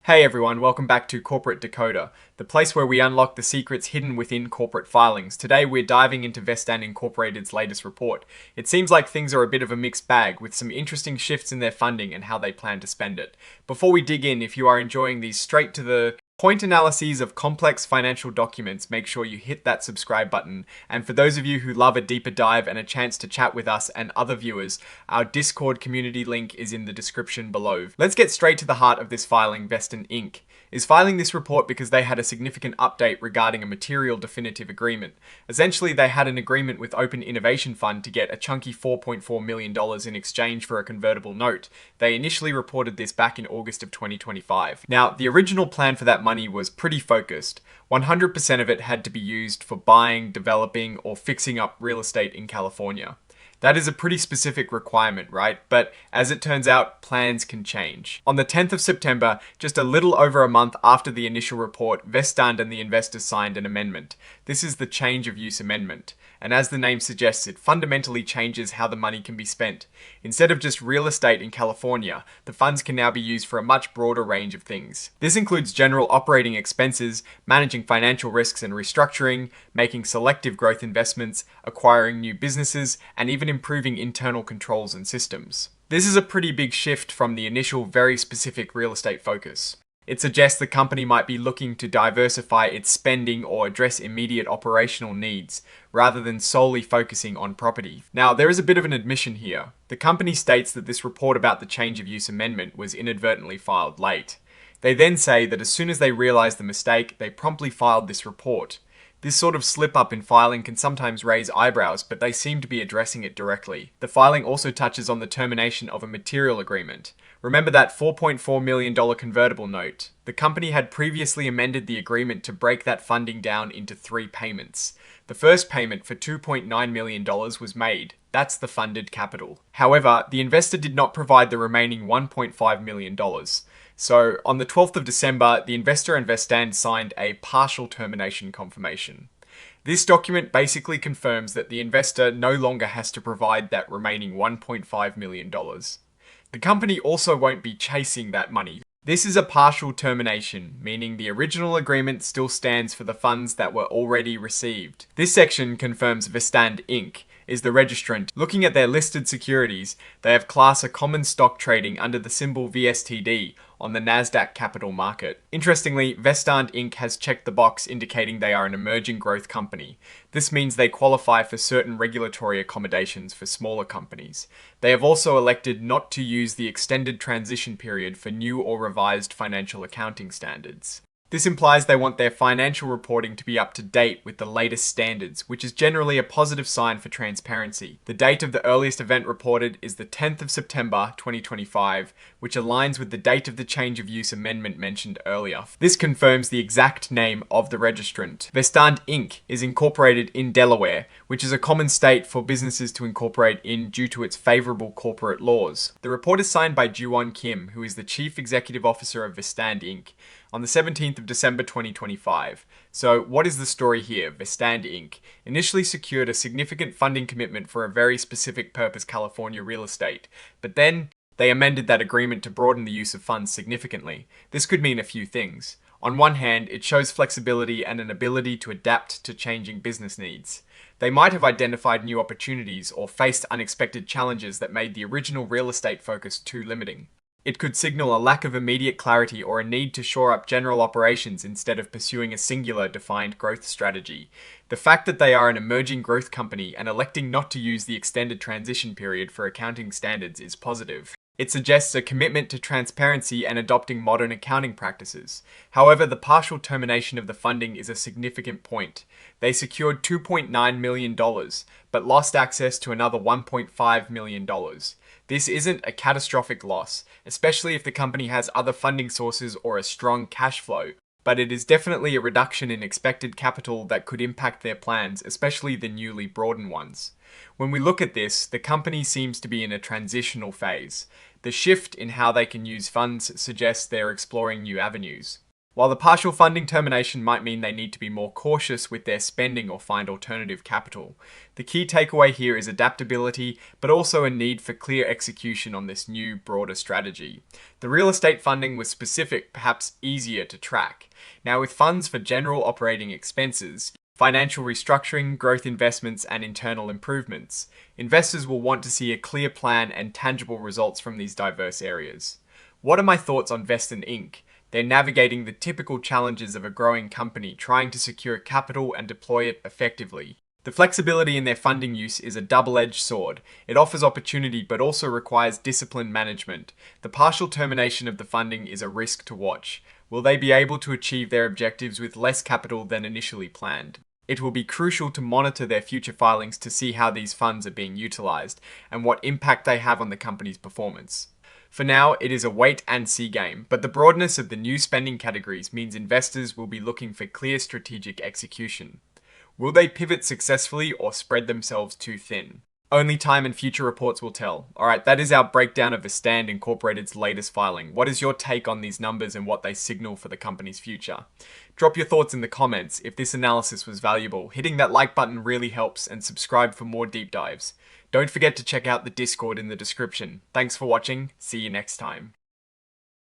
Hey everyone, welcome back to Corporate Decoder, the place where we unlock the secrets hidden within corporate filings. Today we're diving into Vestand Incorporated's latest report. It seems like things are a bit of a mixed bag, with some interesting shifts in their funding and how they plan to spend it. Before we dig in, if you are enjoying these straight to the point analyses of complex financial documents, make sure you hit that subscribe button. And for those of you who love a deeper dive and a chance to chat with us and other viewers, our Discord community link is in the description below. Let's get straight to the heart of this filing. Vestand Inc. is filing this report because they had a significant update regarding a material definitive agreement. Essentially, they had an agreement with Open Innovation Fund to get a chunky $4.4 million in exchange for a convertible note. They initially reported this back in August of 2025. Now, the original plan for that money was pretty focused. 100% of it had to be used for buying, developing, or fixing up real estate in California. That is a pretty specific requirement, right? But as it turns out, plans can change. On the 10th of September, just a little over a month after the initial report, Vestand and the investors signed an amendment. This is the change of use amendment. And as the name suggests, it fundamentally changes how the money can be spent. Instead of just real estate in California, the funds can now be used for a much broader range of things. This includes general operating expenses, managing financial risks and restructuring, making selective growth investments, acquiring new businesses, and even improving internal controls and systems. This is a pretty big shift from the initial very specific real estate focus. It suggests the company might be looking to diversify its spending or address immediate operational needs, rather than solely focusing on property. Now, there is a bit of an admission here. The company states that this report about the change of use amendment was inadvertently filed late. They then say that as soon as they realized the mistake, they promptly filed this report. This sort of slip-up in filing can sometimes raise eyebrows, but they seem to be addressing it directly. The filing also touches on the termination of a material agreement. Remember that $4.4 million convertible note? The company had previously amended the agreement to break that funding down into 3 payments. The first payment for $2.9 million was made. That's the funded capital. However, the investor did not provide the remaining $1.5 million. So, on the 12th of December, the investor and Vestand signed a partial termination confirmation. This document basically confirms that the investor no longer has to provide that remaining $1.5 million. The company also won't be chasing that money. This is a partial termination, meaning the original agreement still stands for the funds that were already received. This section confirms Vestand Inc. is the registrant. Looking at their listed securities, they have class A common stock trading under the symbol VSTD on the Nasdaq Capital Market. Interestingly, Vestand Inc. has checked the box indicating they are an emerging growth company. This means they qualify for certain regulatory accommodations for smaller companies. They have also elected not to use the extended transition period for new or revised financial accounting standards. This implies they want their financial reporting to be up to date with the latest standards, which is generally a positive sign for transparency. The date of the earliest event reported is the 10th of September 2025, which aligns with the date of the change of use amendment mentioned earlier. This confirms the exact name of the registrant. Vestand Inc. is incorporated in Delaware, which is a common state for businesses to incorporate in due to its favorable corporate laws. The report is signed by Ju-won Kim, who is the Chief Executive Officer of Vestand Inc., on the 17th of December 2025. So what is the story here? Vestand Inc. initially secured a significant funding commitment for a very specific purpose, California real estate, but then they amended that agreement to broaden the use of funds significantly. This could mean a few things. On one hand, it shows flexibility and an ability to adapt to changing business needs. They might have identified new opportunities or faced unexpected challenges that made the original real estate focus too limiting. It could signal a lack of immediate clarity or a need to shore up general operations instead of pursuing a singular defined growth strategy. The fact that they are an emerging growth company and electing not to use the extended transition period for accounting standards is positive. It suggests a commitment to transparency and adopting modern accounting practices. However, the partial termination of the funding is a significant point. They secured $2.9 million, but lost access to another $1.5 million. This isn't a catastrophic loss, especially if the company has other funding sources or a strong cash flow, but it is definitely a reduction in expected capital that could impact their plans, especially the newly broadened ones. When we look at this, the company seems to be in a transitional phase. The shift in how they can use funds suggests they're exploring new avenues. While the partial funding termination might mean they need to be more cautious with their spending or find alternative capital, the key takeaway here is adaptability, but also a need for clear execution on this new, broader strategy. The real estate funding was specific, perhaps easier to track. Now, with funds for general operating expenses, financial restructuring, growth investments, and internal improvements, investors will want to see a clear plan and tangible results from these diverse areas. What are my thoughts on Vestand Inc? They're navigating the typical challenges of a growing company trying to secure capital and deploy it effectively. The flexibility in their funding use is a double-edged sword. It offers opportunity but also requires disciplined management. The partial termination of the funding is a risk to watch. Will they be able to achieve their objectives with less capital than initially planned? It will be crucial to monitor their future filings to see how these funds are being utilized and what impact they have on the company's performance. For now, it is a wait and see game, but the broadness of the new spending categories means investors will be looking for clear strategic execution. Will they pivot successfully or spread themselves too thin? Only time and future reports will tell. Alright, that is our breakdown of Vestand Incorporated's latest filing. What is your take on these numbers and what they signal for the company's future? Drop your thoughts in the comments. If this analysis was valuable, hitting that like button really helps, and subscribe for more deep dives. Don't forget to check out the Discord in the description. Thanks for watching. See you next time.